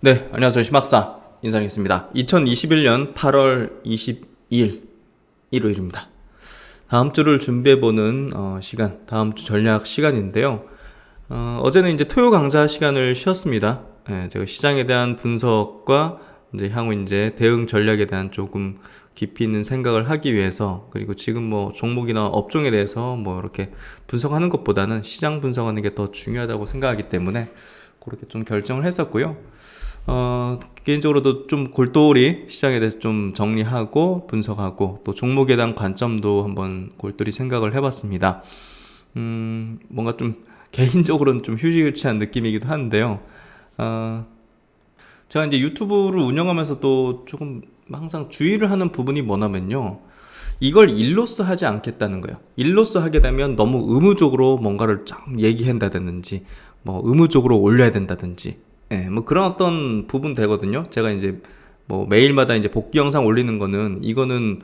네, 안녕하세요. 심학사 인사드리겠습니다. 2021년 8월 22일 일요일입니다. 다음 주를 준비해보는 시간, 다음 주 전략 시간인데요. 어제는 이제 토요 강좌 시간을 쉬었습니다. 제가 시장에 대한 분석과 이제 향후 이제 대응 전략에 대한 조금 깊이 있는 생각을 하기 위해서, 그리고 지금 뭐 종목이나 업종에 대해서 뭐 이렇게 분석하는 것보다는 시장 분석하는 게 더 중요하다고 생각하기 때문에 그렇게 좀 결정을 했었고요. 개인적으로도 좀 골똘히 시장에 대해서 좀 정리하고 분석하고 또 종목에 대한 관점도 한번 골똘히 생각을 해봤습니다. 뭔가 좀 개인적으로는 좀 휴식을 취한 느낌이기도 한데요. 제가 이제 유튜브를 운영하면서 또 조금 항상 주의를 하는 부분이 뭐냐면요. 이걸 일로서 하지 않겠다는 거예요. 일로서 하게 되면 너무 의무적으로 뭔가를 쫙 얘기한다든지, 뭐 의무적으로 올려야 된다든지, 뭐 그런 어떤 부분 되거든요. 제가 이제 뭐 매일마다 이제 복귀 영상 올리는 거는 이거는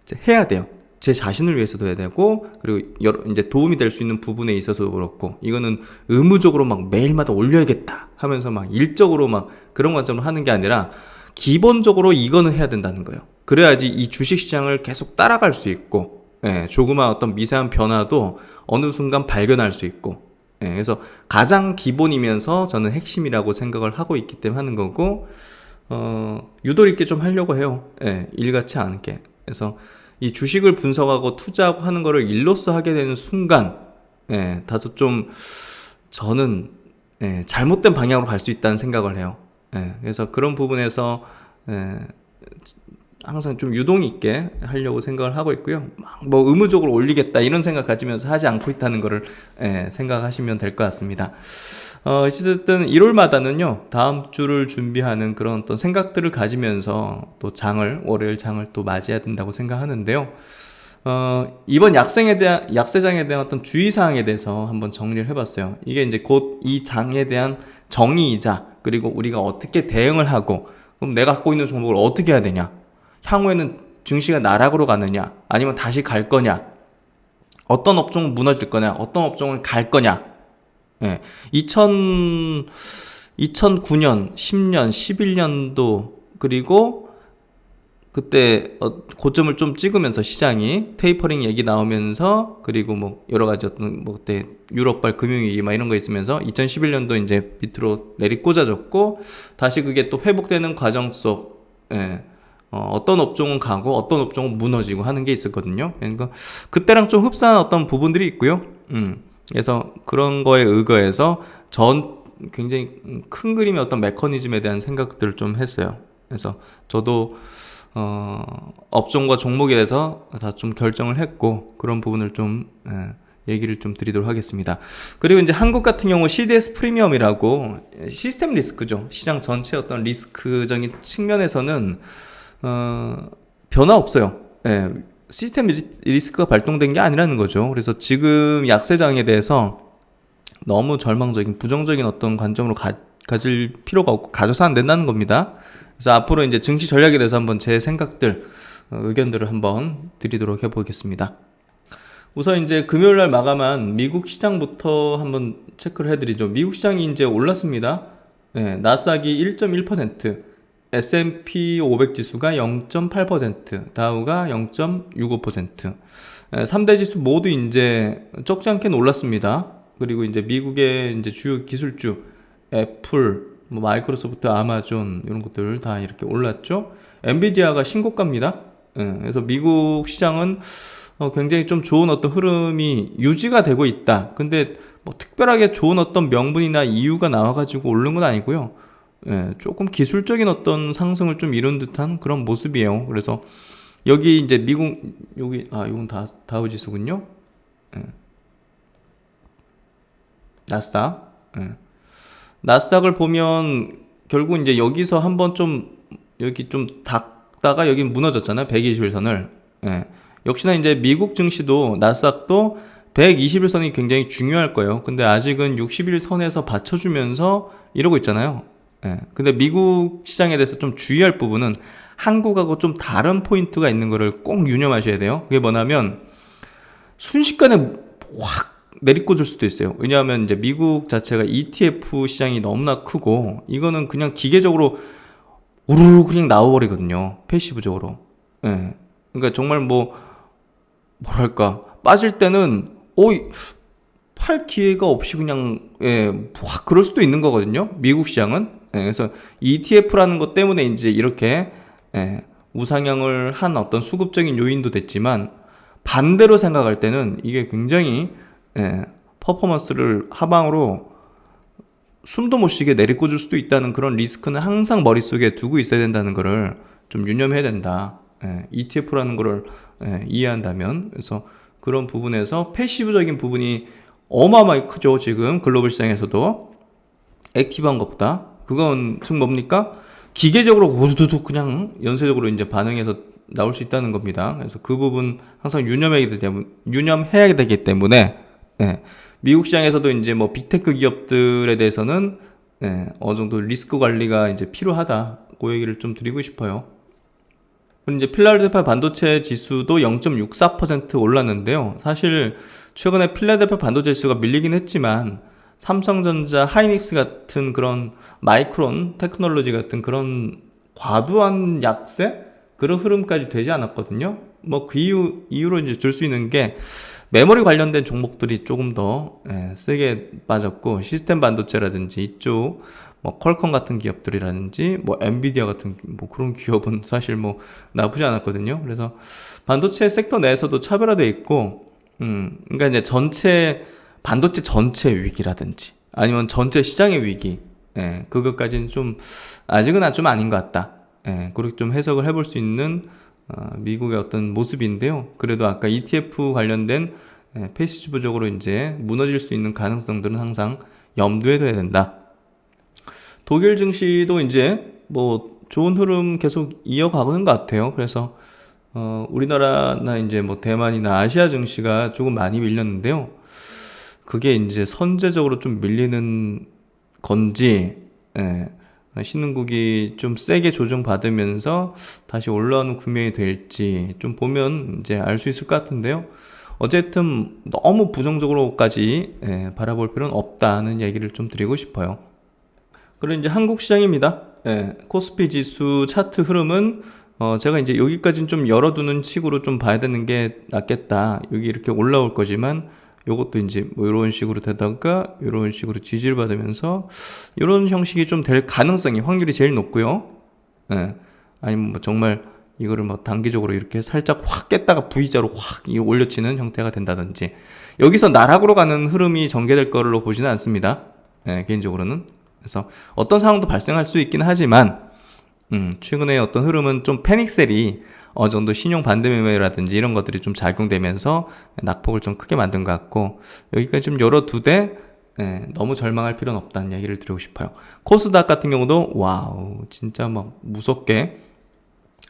이제 해야 돼요. 제 자신을 위해서도 해야 되고, 그리고 여러 이제 도움이 될 수 있는 부분에 있어서도 그렇고, 이거는 의무적으로 막 매일마다 올려야겠다 하면서 막 일적으로 막 그런 관점을 하는 게 아니라 기본적으로 이거는 해야 된다는 거예요. 그래야지 이 주식시장을 계속 따라갈 수 있고, 조그마한 어떤 미세한 변화도 어느 순간 발견할 수 있고, 그래서 가장 기본이면서 저는 핵심이라고 생각을 하고 있기 때문에 하는 거고, 유도리 있게 좀 하려고 해요. 일같이 않게. 그래서 이 주식을 분석하고 투자하고 하는 거를 일로서 하게 되는 순간, 다소 좀 저는 잘못된 방향으로 갈 수 있다는 생각을 해요. 그래서 그런 부분에서 항상 좀 유동이 있게 하려고 생각을 하고 있고요. 뭐 의무적으로 올리겠다 이런 생각 가지면서 하지 않고 있다는 거를 생각하시면 될 것 같습니다. 어쨌든 1월마다는요, 다음 주를 준비하는 그런 어떤 생각들을 가지면서 또 월요일 장을 또 맞이해야 된다고 생각하는데요. 이번 약세장에 대한 어떤 주의사항에 대해서 한번 정리를 해봤어요. 이게 이제 곧 이 장에 대한 정의이자, 그리고 우리가 어떻게 대응을 하고, 그럼 내가 갖고 있는 종목을 어떻게 해야 되냐? 향후에는 증시가 나락으로 가느냐? 아니면 다시 갈 거냐? 어떤 업종은 무너질 거냐? 어떤 업종을 갈 거냐? 2009년, 10년, 11년도, 그리고 그때 고점을 좀 찍으면서 시장이 테이퍼링 얘기 나오면서, 그리고 뭐 여러 가지 어떤 뭐 그때 유럽발 금융위기 막 이런 거 있으면서 2011년도 이제 밑으로 내리꽂아졌고, 다시 그게 또 회복되는 과정 속 어떤 업종은 가고 어떤 업종은 무너지고 하는 게 있었거든요. 그러니까 그때랑 좀 흡사한 어떤 부분들이 있고요. 그래서 그런 거에 의거해서 굉장히 큰 그림의 어떤 메커니즘에 대한 생각들을 좀 했어요. 그래서 저도 업종과 종목에 대해서 다 좀 결정을 했고, 그런 부분을 좀 얘기를 좀 드리도록 하겠습니다. 그리고 이제 한국 같은 경우 CDS 프리미엄이라고 시스템 리스크죠. 시장 전체 어떤 리스크적인 측면에서는 변화 없어요. 시스템 리스크가 발동된 게 아니라는 거죠. 그래서 지금 약세장에 대해서 너무 절망적인 부정적인 어떤 관점으로 가질 필요가 없고 가져서 안 된다는 겁니다. 그래서 앞으로 이제 증시 전략에 대해서 한번 제 생각들, 의견들을 한번 드리도록 해보겠습니다. 우선 이제 금요일 날 마감한 미국 시장부터 한번 체크를 해드리죠. 미국 시장이 이제 올랐습니다. 나스닥이 1.1%, S&P 500 지수가 0.8%, 다우가 0.65%, 3대 지수 모두 이제 적지 않게 올랐습니다. 그리고 이제 미국의 이제 주요 기술주, 애플, 뭐 마이크로소프트, 아마존 이런 것들 다 이렇게 올랐죠. 엔비디아가 신고가입니다. 그래서 미국 시장은 굉장히 좀 좋은 어떤 흐름이 유지가 되고 있다. 근데 뭐 특별하게 좋은 어떤 명분이나 이유가 나와가지고 오른 건 아니고요. 조금 기술적인 어떤 상승을 좀 이룬 듯한 그런 모습이에요. 그래서 여기 이제 이건 다우 지수군요. 나스닥. 나스닥을 보면 결국 이제 여기서 한번 여기 좀 닿다가 여기 무너졌잖아요. 121선을. 역시나 이제 미국 증시도 나스닥도 121선이 굉장히 중요할 거예요. 근데 아직은 60일선에서 받쳐주면서 이러고 있잖아요. 근데 미국 시장에 대해서 좀 주의할 부분은 한국하고 좀 다른 포인트가 있는 거를 꼭 유념하셔야 돼요. 그게 뭐냐면 순식간에 확 내리꽂을 수도 있어요. 왜냐하면 이제 미국 자체가 ETF 시장이 너무나 크고 이거는 그냥 기계적으로 우르르 그냥 나와버리거든요. 패시브적으로. 예. 그러니까 정말 뭐랄까 빠질 때는 팔 기회가 없이 그냥 확 그럴 수도 있는 거거든요. 미국 시장은. 그래서 ETF라는 것 때문에 이제 이렇게 우상향을 한 어떤 수급적인 요인도 됐지만 반대로 생각할 때는 이게 굉장히 퍼포먼스를 하방으로 숨도 못 쉬게 내리꽂을 수도 있다는 그런 리스크는 항상 머릿속에 두고 있어야 된다는 거를 좀 유념해야 된다. ETF라는 거를 이해한다면. 그래서 그런 부분에서 패시브적인 부분이 어마어마하게 크죠. 지금 글로벌 시장에서도 액티브한 것보다. 그건 즉 뭡니까? 기계적으로 고두둑 그냥 연쇄적으로 이제 반응해서 나올 수 있다는 겁니다. 그래서 그 부분 항상 유념해야 되기 때문에 미국 시장에서도 이제 뭐 빅테크 기업들에 대해서는 어느 정도 리스크 관리가 이제 필요하다. 그 얘기를 좀 드리고 싶어요. 그리고 이제 필라델피아 반도체 지수도 0.64% 올랐는데요. 사실 최근에 필라델피아 반도체 지수가 밀리긴 했지만 삼성전자, 하이닉스 같은 그런 마이크론 테크놀로지 같은 그런 과도한 약세 그런 흐름까지 되지 않았거든요. 뭐 그 이유로 이제 줄 수 있는 게 메모리 관련된 종목들이 조금 더 세게 빠졌고 시스템 반도체라든지 이쪽 뭐 퀄컴 같은 기업들이라든지 뭐 엔비디아 같은 뭐 그런 기업은 사실 뭐 나쁘지 않았거든요. 그래서 반도체 섹터 내에서도 차별화돼 있고 그러니까 이제 반도체 전체 위기라든지 아니면 전체 시장의 위기 그것까지는 좀 아직은 좀 아닌 것 같다. 그렇게 좀 해석을 해볼 수 있는 미국의 어떤 모습인데요. 그래도 아까 ETF 관련된 패시브적으로 이제 무너질 수 있는 가능성들은 항상 염두에 둬야 된다. 독일 증시도 이제 뭐 좋은 흐름 계속 이어가는 것 같아요. 그래서 우리나라나 이제 뭐 대만이나 아시아 증시가 조금 많이 밀렸는데요. 그게 이제 선제적으로 좀 밀리는 건지, 신흥국이 좀 세게 조정받으면서 다시 올라오는 국면이 될지 좀 보면 이제 알 수 있을 것 같은데요. 어쨌든 너무 부정적으로까지 바라볼 필요는 없다는 얘기를 좀 드리고 싶어요. 그리고 이제 한국 시장입니다. 코스피 지수 차트 흐름은 제가 이제 여기까지는 좀 열어두는 식으로 좀 봐야 되는 게 낫겠다. 여기 이렇게 올라올 거지만 요것도 이제 뭐 이런 식으로 되다가 이런 식으로 지지를 받으면서 이런 형식이 좀 될 가능성이 확률이 제일 높고요. 아니면 뭐 정말 이거를 뭐 단기적으로 이렇게 살짝 확 깼다가 V자로 확 올려치는 형태가 된다든지 여기서 나락으로 가는 흐름이 전개될 거로 보지는 않습니다. 개인적으로는. 그래서 어떤 상황도 발생할 수 있긴 하지만 최근에 어떤 흐름은 좀 패닉셀이 어느 정도 신용 반대 매매라든지 이런 것들이 좀 작용되면서 낙폭을 좀 크게 만든 것 같고 여기까지 좀 열어두되 너무 절망할 필요는 없다는 얘기를 드리고 싶어요. 코스닥 같은 경우도 와우 진짜 막 무섭게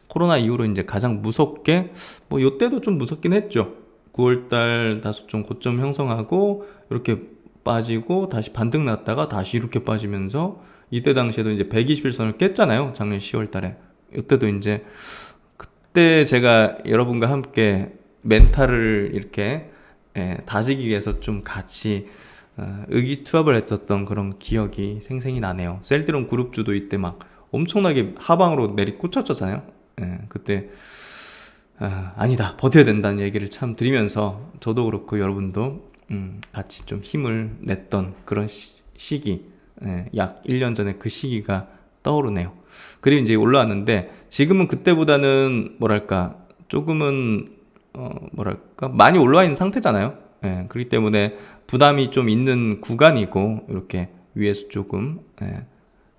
코로나 이후로 이제 가장 무섭게 뭐 요때도 좀 무섭긴 했죠. 9월달 다소 좀 고점 형성하고 이렇게 빠지고 다시 반등 났다가 다시 이렇게 빠지면서 이때 당시에도 이제 121선을 깼잖아요. 작년 10월달에 이때도 이제 그때 제가 여러분과 함께 멘탈을 이렇게 다지기 위해서 좀 같이 의기투합을 했었던 그런 기억이 생생히 나네요. 셀트리온 그룹주도 이때 막 엄청나게 하방으로 내리꽂혔잖아요. 그때 아니다 버텨야 된다는 얘기를 참 드리면서 저도 그렇고 여러분도 같이 좀 힘을 냈던 그런 시기 약 1년 전에 그 시기가 떠오르네요. 그리고 이제 올라왔는데 지금은 그때보다는 뭐랄까 조금은 많이 올라와 있는 상태잖아요. 그렇기 때문에 부담이 좀 있는 구간이고 이렇게 위에서 조금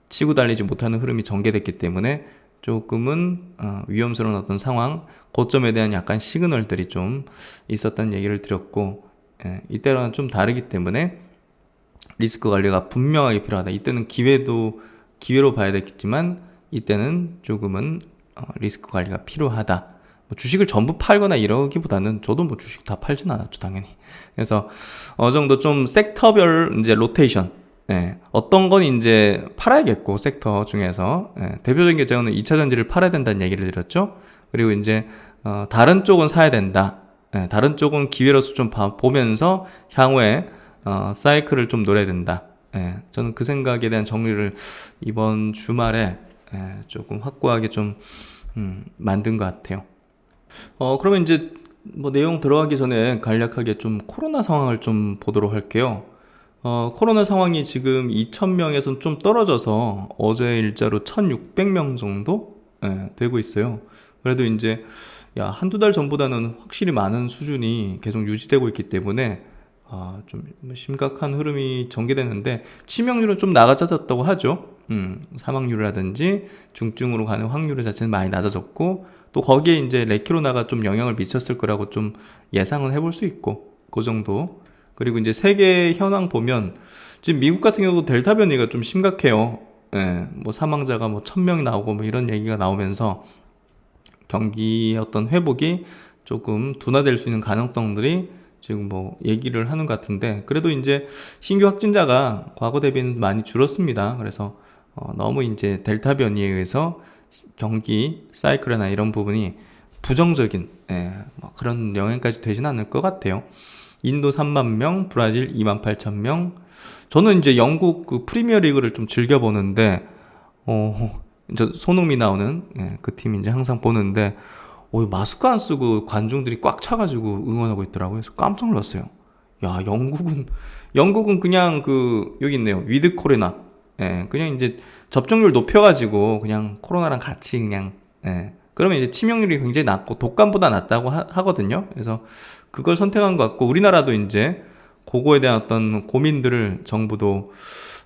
치고 달리지 못하는 흐름이 전개됐기 때문에 조금은 위험스러운 어떤 상황 고점에 대한 약간 시그널들이 좀 있었다는 얘기를 드렸고 이때랑은 좀 다르기 때문에 리스크 관리가 분명하게 필요하다. 이때는 기회로 봐야 되겠지만 이때는 조금은 리스크 관리가 필요하다. 뭐 주식을 전부 팔거나 이러기보다는 저도 뭐 주식 다 팔진 않았죠, 당연히. 그래서 어느 정도 좀 섹터별 이제 로테이션, 어떤 건 이제 팔아야겠고 섹터 중에서 대표적인 경우는 2차 전지를 팔아야 된다는 얘기를 드렸죠. 그리고 이제 다른 쪽은 사야 된다. 다른 쪽은 기회로서 좀 보면서 향후에 사이클을 좀 노려야 된다. 저는 그 생각에 대한 정리를 이번 주말에 조금 확고하게 좀 만든 것 같아요. 그러면 이제 뭐 내용 들어가기 전에 간략하게 좀 코로나 상황을 좀 보도록 할게요. 코로나 상황이 지금 2,000명에서는 좀 떨어져서 어제 일자로 1,600명 정도 되고 있어요. 그래도 이제 한두 달 전보다는 확실히 많은 수준이 계속 유지되고 있기 때문에 좀 심각한 흐름이 전개되는데 치명률은 좀 낮아졌다고 하죠. 사망률이라든지 중증으로 가는 확률 자체는 많이 낮아졌고 또 거기에 이제 레키로나가 좀 영향을 미쳤을 거라고 좀 예상은 해볼 수 있고 그 정도. 그리고 이제 세계 현황 보면 지금 미국 같은 경우도 델타 변이가 좀 심각해요. 뭐 사망자가 뭐 1,000명 나오고 뭐 이런 얘기가 나오면서 경기의 어떤 회복이 조금 둔화될 수 있는 가능성들이 지금 뭐 얘기를 하는 것 같은데 그래도 이제 신규 확진자가 과거 대비는 많이 줄었습니다. 그래서 너무 이제 델타 변이에 의해서 경기 사이클이나 이런 부분이 부정적인 뭐 그런 영향까지 되진 않을 것 같아요. 인도 3만 명, 브라질 2만 8천 명. 저는 이제 영국 그 프리미어 리그를 좀 즐겨 보는데 저 손흥민 나오는 그 팀 이제 항상 보는데 마스크 안 쓰고 관중들이 꽉 차가지고 응원하고 있더라고요. 그래서 깜짝 놀랐어요. 야, 영국은 그냥 여기 있네요. 위드 코로나. 그냥 이제 접종률 높여가지고 그냥 코로나랑 같이 그냥, 그러면 이제 치명률이 굉장히 낮고 독감보다 낫다고 하거든요. 그래서 그걸 선택한 것 같고 우리나라도 이제 그거에 대한 어떤 고민들을 정부도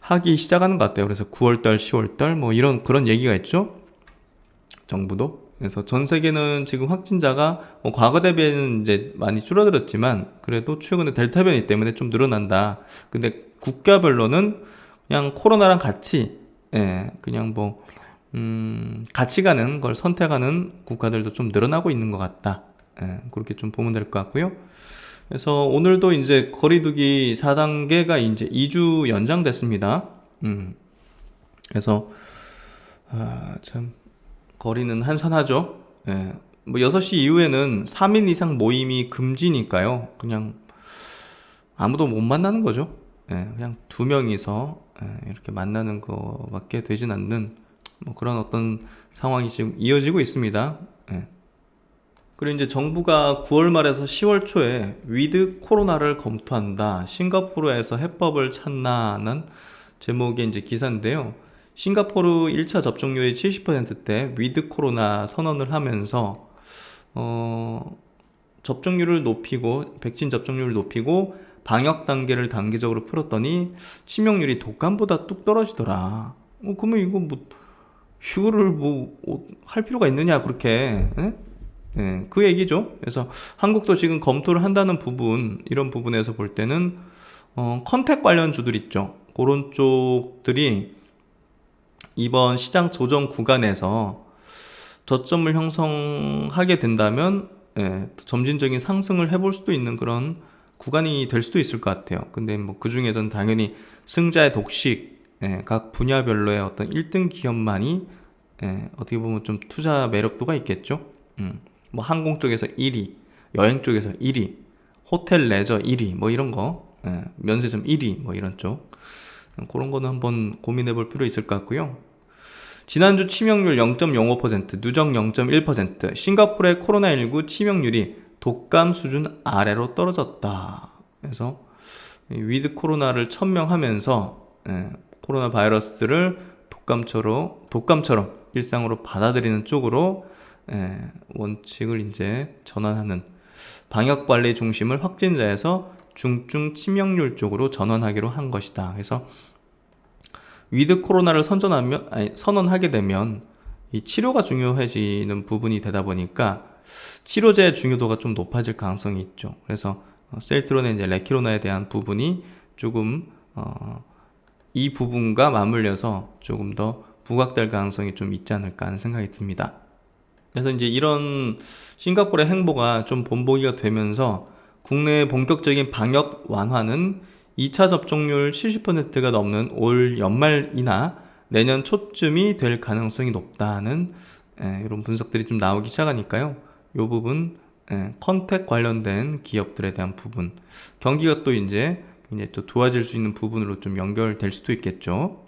하기 시작하는 것 같아요. 그래서 9월달, 10월달 뭐 그런 얘기가 있죠. 정부도. 그래서 전 세계는 지금 확진자가 과거 대비는 이제 많이 줄어들었지만 그래도 최근에 델타 변이 때문에 좀 늘어난다. 근데 국가별로는 그냥 코로나랑 같이 그냥 뭐 같이 가는 걸 선택하는 국가들도 좀 늘어나고 있는 것 같다. 그렇게 좀 보면 될 것 같고요. 그래서 오늘도 이제 거리두기 4단계가 이제 2주 연장됐습니다. 그래서 참 거리는 한산하죠. 뭐 6시 이후에는 3인 이상 모임이 금지니까요. 그냥 아무도 못 만나는 거죠. 그냥 2명이서 이렇게 만나는 거밖에 되진 않는 뭐 그런 어떤 상황이 지금 이어지고 있습니다. 그리고 이제 정부가 9월 말에서 10월 초에 위드 코로나를 검토한다. 싱가포르에서 해법을 찾나는 제목의 이제 기사인데요. 싱가포르 1차 접종률이 70%대 위드 코로나 선언을 하면서 접종률을 높이고 백신 접종률을 높이고 방역 단계를 단계적으로 풀었더니 치명률이 독감보다 뚝 떨어지더라. 그러면 이거 뭐 휴를 뭐 할 필요가 있느냐 그렇게 그 얘기죠. 그래서 한국도 지금 검토를 한다는 부분 이런 부분에서 볼 때는 컨택 관련주들 있죠. 그런 쪽들이 이번 시장 조정 구간에서 저점을 형성하게 된다면 점진적인 상승을 해볼 수도 있는 그런 구간이 될 수도 있을 것 같아요. 근데 뭐 그 중에서는 당연히 승자의 독식, 각 분야별로의 어떤 1등 기업만이 어떻게 보면 좀 투자 매력도가 있겠죠. 뭐 항공 쪽에서 1위, 여행 쪽에서 1위, 호텔 레저 1위, 뭐 이런 거, 면세점 1위, 뭐 이런 쪽. 그런 거는 한번 고민해 볼 필요 있을 것 같고요. 지난주 치명률 0.05%, 누적 0.1%, 싱가포르의 코로나19 치명률이 독감 수준 아래로 떨어졌다. 그래서 위드 코로나를 천명하면서 코로나 바이러스를 독감처럼 일상으로 받아들이는 쪽으로 원칙을 이제 전환하는 방역 관리 중심을 확진자에서 중증 치명률 쪽으로 전환하기로 한 것이다. 그래서 위드 코로나를 선언하게 되면 이 치료가 중요해지는 부분이 되다 보니까 치료제의 중요도가 좀 높아질 가능성이 있죠. 그래서 셀트론의 이제 레키로나에 대한 부분이 조금 이 부분과 맞물려서 조금 더 부각될 가능성이 좀 있지 않을까 하는 생각이 듭니다. 그래서 이제 이런 싱가포르의 행보가 좀 본보기가 되면서 국내의 본격적인 방역 완화는 2차 접종률 70%가 넘는 올 연말이나 내년 초쯤이 될 가능성이 높다는 이런 분석들이 좀 나오기 시작하니까요. 이 부분 컨택 관련된 기업들에 대한 부분, 경기가 또 이제 또 좋아질 수 있는 부분으로 좀 연결될 수도 있겠죠.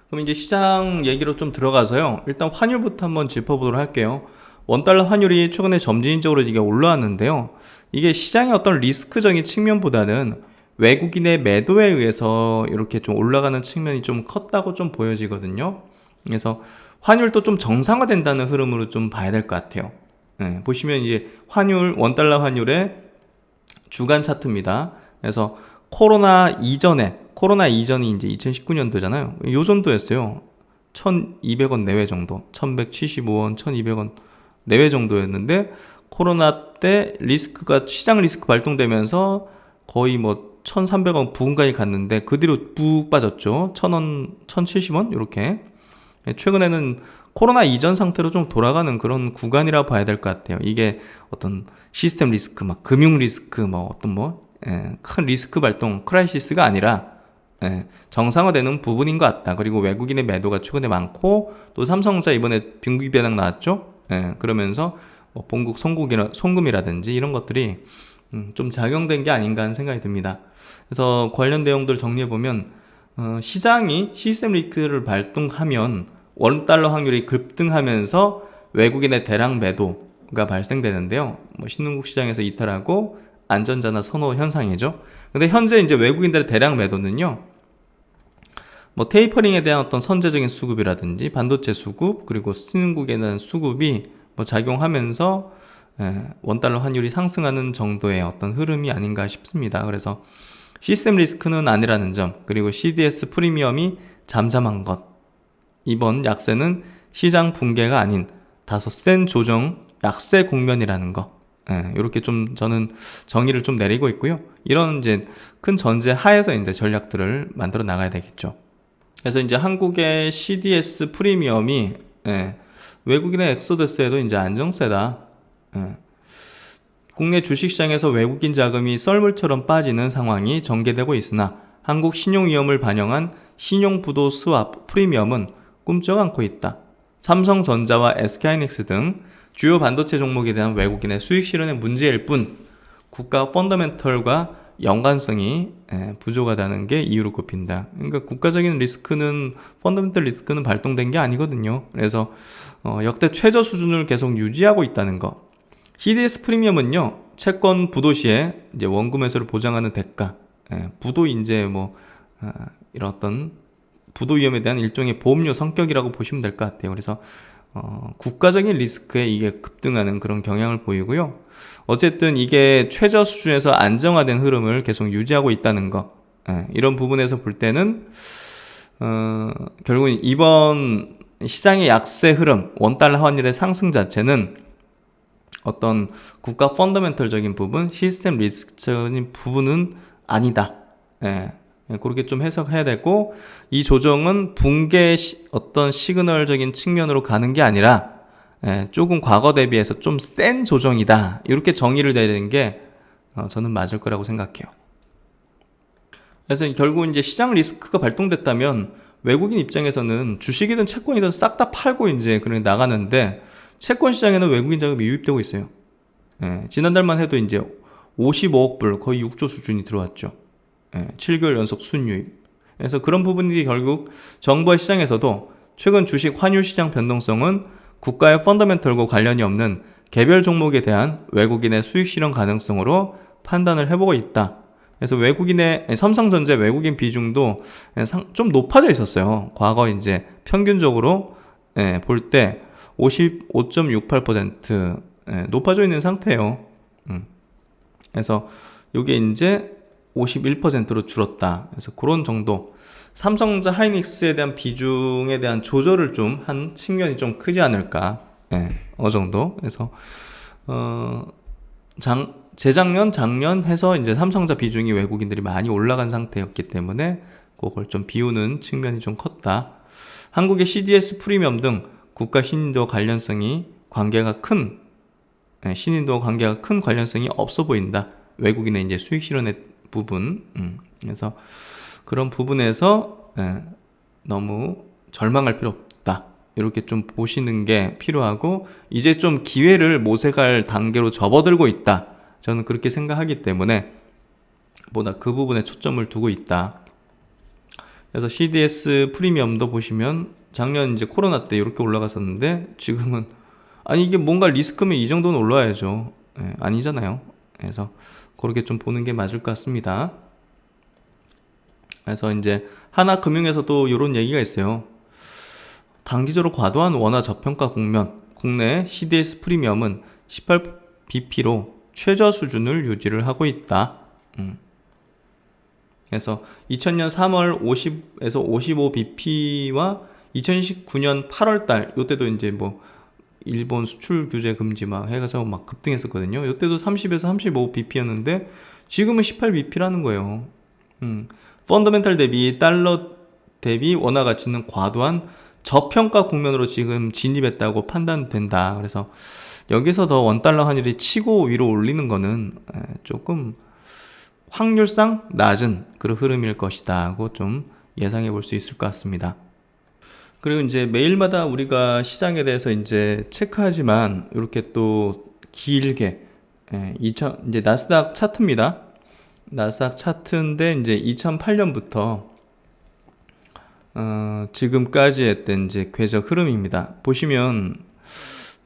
그럼 이제 시장 얘기로 좀 들어가서요. 일단 환율부터 한번 짚어보도록 할게요. 원달러 환율이 최근에 점진적으로 이게 올라왔는데요. 이게 시장의 어떤 리스크적인 측면보다는 외국인의 매도에 의해서 이렇게 좀 올라가는 측면이 좀 컸다고 좀 보여지거든요. 그래서 환율도 좀 정상화된다는 흐름으로 좀 봐야 될 것 같아요. 보시면 이제 환율, 원달러 환율의 주간 차트입니다. 그래서 코로나 이전이 이제 2019년도잖아요. 요 정도였어요. 1200원 내외 정도. 1175원, 1200원 내외 정도였는데, 코로나 때 시장 리스크 발동되면서 거의 뭐 1300원 부근까지 갔는데, 그 뒤로 푹 빠졌죠. 1000원, 1070원? 이렇게. 최근에는 코로나 이전 상태로 좀 돌아가는 그런 구간이라 봐야 될 것 같아요. 이게 어떤 시스템 리스크, 막 금융 리스크, 큰 리스크 발동, 크라이시스가 아니라 정상화되는 부분인 것 같다. 그리고 외국인의 매도가 최근에 많고, 또 삼성전자 이번에 빙기 배당 나왔죠. 그러면서 본국 송금이라든지 이런 것들이 좀 작용된 게 아닌가 하는 생각이 듭니다. 그래서 관련 내용들 정리해보면, 시장이 시스템 리스크를 발동하면 원달러 확률이 급등하면서 외국인의 대량 매도가 발생되는데요. 신흥국 시장에서 이탈하고 안전자나 선호 현상이죠. 근데 현재 이제 외국인들의 대량 매도는요, 테이퍼링에 대한 어떤 선제적인 수급이라든지 반도체 수급, 그리고 신흥국에 대한 수급이 작용하면서 원달러 환율이 상승하는 정도의 어떤 흐름이 아닌가 싶습니다. 그래서 시스템 리스크는 아니라는 점, 그리고 CDS 프리미엄이 잠잠한 것, 이번 약세는 시장 붕괴가 아닌 다소 센 조정 약세 국면이라는 거, 이렇게 좀 저는 정의를 좀 내리고 있고요. 이런 이제 큰 전제 하에서 이제 전략들을 만들어 나가야 되겠죠. 그래서 이제 한국의 CDS 프리미엄이 외국인의 엑소더스에도 이제 안정세다. 국내 주식시장에서 외국인 자금이 썰물처럼 빠지는 상황이 전개되고 있으나 한국 신용 위험을 반영한 신용부도 스왑 프리미엄은 꿈쩍 않고 있다. 삼성전자와 SK하이닉스 등 주요 반도체 종목에 대한 외국인의 수익 실현의 문제일 뿐 국가 펀더멘털과 연관성이 부족하다는 게 이유로 꼽힌다. 그러니까 국가적인 리스크는, 펀더멘털 리스크는 발동된 게 아니거든요. 그래서 역대 최저 수준을 계속 유지하고 있다는 거. CDS 프리미엄은요, 채권 부도 시에 이제 원금 회수를 보장하는 대가, 부도 이제 이런 어떤 부도 위험에 대한 일종의 보험료 성격이라고 보시면 될 것 같아요. 그래서 국가적인 리스크에 이게 급등하는 그런 경향을 보이고요. 어쨌든 이게 최저 수준에서 안정화된 흐름을 계속 유지하고 있다는 거, 이런 부분에서 볼 때는 결국은 이번 시장의 약세 흐름, 원달러 환율의 상승 자체는 어떤 국가 펀더멘털적인 부분, 시스템 리스크적인 부분은 아니다. 그렇게 좀 해석해야 되고, 이 조정은 붕괴의 어떤 시그널적인 측면으로 가는 게 아니라 조금 과거 대비해서 좀 센 조정이다. 이렇게 정의를 내리는 게 저는 맞을 거라고 생각해요. 그래서 결국 이제 시장 리스크가 발동됐다면 외국인 입장에서는 주식이든 채권이든 싹 다 팔고 이제 그냥 나가는데, 채권 시장에는 외국인 자금이 유입되고 있어요. 지난달만 해도 이제 55억 불, 거의 6조 수준이 들어왔죠. 7개월 연속 순유입. 그래서 그런 부분이 결국 정부와 시장에서도 최근 주식 환율 시장 변동성은 국가의 펀더멘털과 관련이 없는 개별 종목에 대한 외국인의 수익 실현 가능성으로 판단을 해보고 있다. 그래서 삼성전자 외국인 비중도 좀 높아져 있었어요. 과거 이제 평균적으로 볼 때 55.68% 높아져 있는 상태예요. 그래서 이게 이제 51%로 줄었다. 그래서 그런 정도. 삼성전자 하이닉스에 대한 비중에 대한 조절을 좀 한 측면이 좀 크지 않을까. 어느 정도. 그래서 작년 해서 이제 삼성전자 비중이 외국인들이 많이 올라간 상태였기 때문에 그걸 좀 비우는 측면이 좀 컸다. 한국의 CDS 프리미엄 등 국가 신인도와 관계가 큰 관련성이 없어 보인다. 외국인의 이제 수익 실현의 부분. 그래서 그런 부분에서 너무 절망할 필요 없다. 이렇게 좀 보시는 게 필요하고, 이제 좀 기회를 모색할 단계로 접어들고 있다. 저는 그렇게 생각하기 때문에 보다 그 부분에 초점을 두고 있다. 그래서 CDS 프리미엄도 보시면 작년 이제 코로나 때 이렇게 올라갔었는데, 지금은 아니 이게 뭔가 리스크면 이 정도는 올라야죠. 예, 아니잖아요. 그래서 그렇게 좀 보는 게 맞을 것 같습니다. 그래서 이제 하나금융에서도 이런 얘기가 있어요. 단기적으로 과도한 원화 저평가 국면, 국내 CDS 프리미엄은 18bp로 최저 수준을 유지를 하고 있다. 그래서 2000년 3월 50에서 55bp와 2019년 8월달, 요때도 이제 뭐 일본 수출 규제 금지 막 해가지고 막 급등했었거든요. 요때도 30에서 35bp였는데 지금은 18bp라는 거예요. 펀더멘탈 대비 달러 대비 원화 가치는 과도한 저평가 국면으로 지금 진입했다고 판단된다. 그래서 여기서 더 원달러 환율이 치고 위로 올리는 거는 조금 확률상 낮은 그런 흐름일 것이다 하고 좀 예상해 볼 수 있을 것 같습니다. 그리고 이제 매일마다 우리가 시장에 대해서 이제 체크하지만 이렇게 또 길게 이제 나스닥 차트입니다. 나스닥 차트인데 이제 2008년부터 지금까지 했던 이제 궤적 흐름입니다. 보시면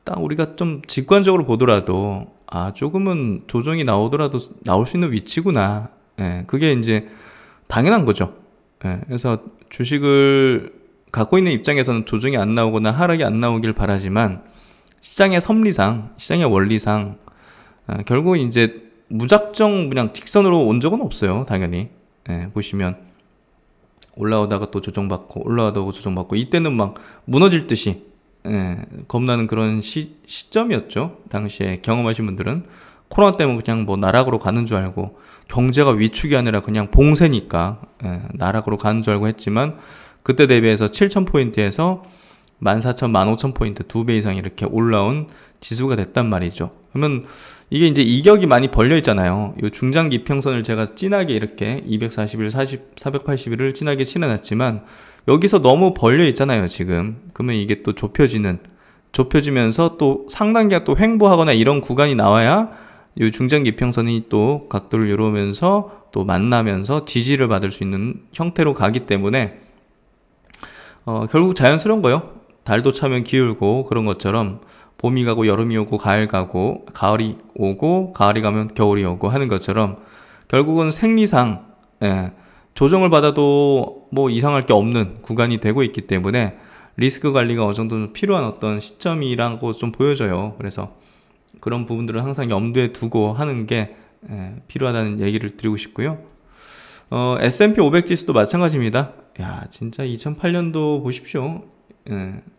딱 우리가 좀 직관적으로 보더라도 조금은 조정이 나오더라도 나올 수 있는 위치구나. 그게 이제 당연한 거죠. 그래서 주식을 갖고 있는 입장에서는 조정이 안 나오거나 하락이 안 나오길 바라지만 시장의 섭리상, 시장의 원리상 결국 이제 무작정 그냥 직선으로 온 적은 없어요. 당연히. 보시면 올라오다가 또 조정받고 올라오다가 조정받고 이때는 막 무너질 듯이 겁나는 그런 시점이었죠. 당시에 경험하신 분들은 코로나 때문에 그냥 뭐 나락으로 가는 줄 알고 경제가 위축이 아니라 그냥 봉쇄니까 나락으로 가는 줄 알고 했지만 그때 대비해서 7,000포인트에서 14,000, 15,000포인트 2배 이상 이렇게 올라온 지수가 됐단 말이죠. 그러면 이게 이제 이격이 많이 벌려 있잖아요. 이 중장기 이평선을 제가 진하게 이렇게 241, 480일을 진하게 칠해놨지만 여기서 너무 벌려 있잖아요, 지금. 그러면 이게 또 좁혀지면서 또 상단기가 또 횡보하거나 이런 구간이 나와야 이 중장기 이평선이 또 각도를 이루면서 또 만나면서 지지를 받을 수 있는 형태로 가기 때문에 결국 자연스러운 거요. 달도 차면 기울고 그런 것처럼 봄이 가고 여름이 오고 가을 가고 가을이 오고 가을이 가면 겨울이 오고 하는 것처럼 결국은 생리상 조정을 받아도 뭐 이상할 게 없는 구간이 되고 있기 때문에 리스크 관리가 어느 정도 필요한 어떤 시점이라고 좀 보여져요. 그래서 그런 부분들을 항상 염두에 두고 하는 게 필요하다는 얘기를 드리고 싶고요. S&P 500 지수도 마찬가지입니다. 야, 진짜 2008년도 보십시오.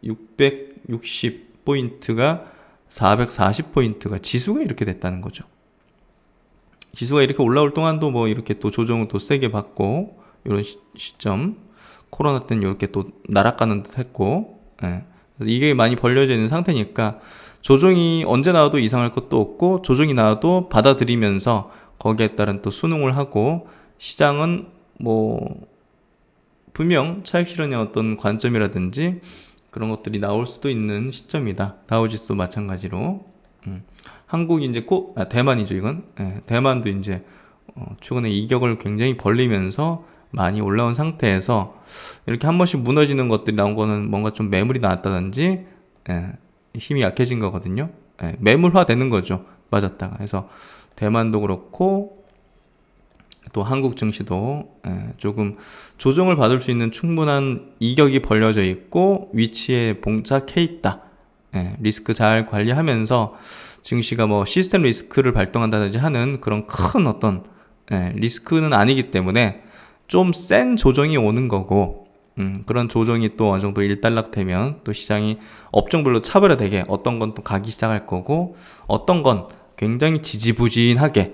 660포인트가 440포인트가 지수가 이렇게 됐다는 거죠. 지수가 이렇게 올라올 동안도 뭐 이렇게 또 조정을 또 세게 받고 이런 시점 코로나 때는 이렇게 또 날아가는 듯 했고 이게 많이 벌려져 있는 상태니까 조정이 언제 나와도 이상할 것도 없고 조정이 나와도 받아들이면서 거기에 따른 또 순응을 하고 시장은 뭐 분명 차익 실현의 어떤 관점이라든지 그런 것들이 나올 수도 있는 시점이다. 다우지수도 마찬가지로. 한국이 이제 대만이죠, 이건. 대만도 이제 최근에 이격을 굉장히 벌리면서 많이 올라온 상태에서 이렇게 한 번씩 무너지는 것들이 나온 거는 뭔가 좀 매물이 나왔다든지 힘이 약해진 거거든요. 매물화 되는 거죠. 맞았다가. 그래서 대만도 그렇고 또 한국 증시도 조금 조정을 받을 수 있는 충분한 이격이 벌려져 있고 위치에 봉착해 있다. 리스크 잘 관리하면서 증시가 뭐 시스템 리스크를 발동한다든지 하는 그런 큰 어떤 리스크는 아니기 때문에 좀 센 조정이 오는 거고 그런 조정이 또 어느 정도 일단락되면 또 시장이 업종별로 차별화되게 어떤 건 또 가기 시작할 거고 어떤 건 굉장히 지지부진하게